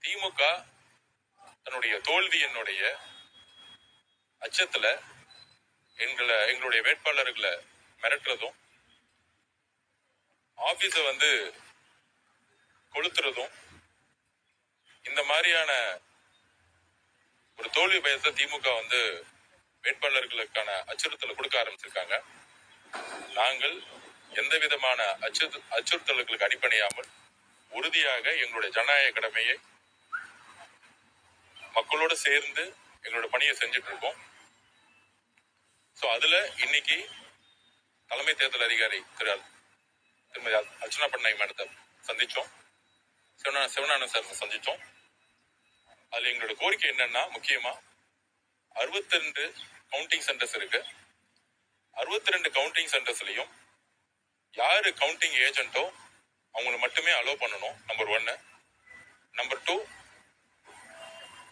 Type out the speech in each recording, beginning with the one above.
திமுக தன்னுடைய தோல்வி என்னுடைய அச்சத்துல எங்களுடைய வேட்பாளர்களை மிரட்டுறதும் ஆபீஸ கொளுத்துறதும் இந்த மாதிரியான ஒரு தோல்வி பயத்தை திமுக வேட்பாளர்களுக்கான அச்சுறுத்தலை கொடுக்க ஆரம்பிச்சிருக்காங்க. நாங்கள் எந்த விதமான அச்சுறுத்தல்களுக்கு அடிப்படையாமல் உறுதியாக எங்களுடைய ஜனநாயக கடமையை மக்களோடு சேர்ந்து எங்களோட பணியை செஞ்சுட்டு இருக்கோம். அதுல இன்னைக்கு தலைமை தேர்தல் அதிகாரி திருமதி அர்ச்சனா பட்நாயக் மேடத்தை சந்திச்சோம், சிவனானந்த் சார் சந்திச்சோம். அதுல எங்களோட கோரிக்கை என்னன்னா, முக்கியமா 62 கவுண்டிங் சென்டர்ஸ் இருக்கு. 62 கவுண்டிங் சென்டர்ஸ்லயும் யாரு கவுண்டிங் ஏஜென்ட்டோ அவங்களை மட்டுமே அலோவ் பண்ணணும். நம்பர் 1. நம்பர் 2,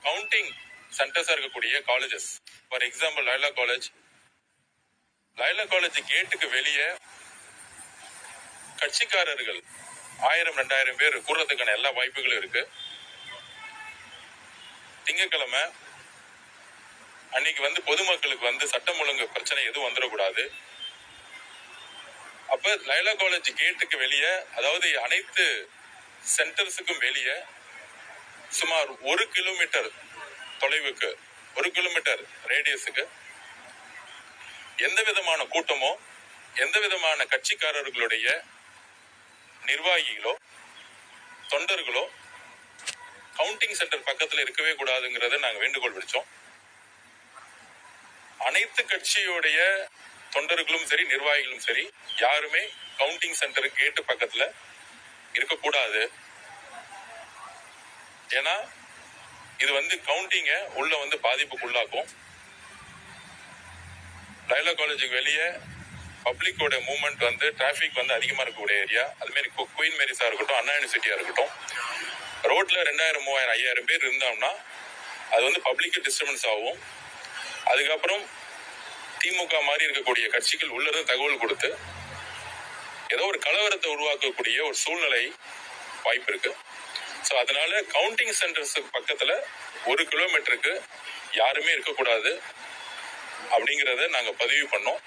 கவுண்டிங் சென்டர்ஸா இருக்கக்கூடிய colleges, for example Laila college கேட்டுக்கு வெளியே கட்சிக்காரர்கள் 1000-2000 பேர் கூடுறதுக்கான எல்லா வாய்ப்புகளும் இருக்கு. திங்கட்கிழமை அன்னைக்கு பொதுமக்களுக்கு சட்டம் ஒழுங்கு பிரச்சனை எதுவும் வந்துடக்கூடாது. அப்ப லைலா காலேஜ் கேட்டுக்கு வெளியே, அதாவது அனைத்து சென்டர்ஸுக்கும் வெளியே சுமார் 1 கிலோமீட்டர் தொலைவுக்கு, 1 கிலோமீட்டர் ரேடியஸுக்கு எந்த விதமான கூட்டமோ எந்த விதமான கட்சிக்காரர்களுடைய நிர்வாகிகளோ தொண்டர்களோ கவுண்டிங் சென்டர் பக்கத்துல இருக்கவே கூடாதுங்கிறத நாங்க வேண்டுகோள் விடுச்சோம். அனைத்து கட்சியுடைய தொண்டர்களும் சரி நிர்வாகிகளும் சரி யாருமே கவுண்டிங் சென்டர் கேட்டு பக்கத்துல இருக்கக்கூடாது. ஏன்னா இது கவுண்டிங்க உள்ள பாதிப்புக்குள்ளாக்கும். லைலா காலேஜுக்கு வெளியே பப்ளிக்கோட மூவ்மெண்ட் டிராபிக் அதிகமா இருக்கக்கூடிய ஏரியா. அது மாதிரி குயின் மேரிஸா இருக்கட்டும், அண்ணா யூனிவர்சிட்டியா இருக்கட்டும், ரோட்ல 2000, 3000, 5000 பேர் இருந்தோம்னா அது பப்ளிக் டிஸ்டர்பன்ஸ் ஆகும். அதுக்கப்புறம் திமுக மாதிரி இருக்கக்கூடிய கட்சிகள் உள்ள இருந்து தகவல் கொடுத்து ஏதோ ஒரு கலவரத்தை உருவாக்கக்கூடிய ஒரு சூழ்நிலை வாய்ப்பு இருக்கு. அதனால கவுண்டிங் சென்டர்ஸ் பக்கத்துல 1 கிலோமீட்டருக்கு யாருமே இருக்கக்கூடாது அப்படிங்கறத நாங்க பதிவு பண்ணோம்.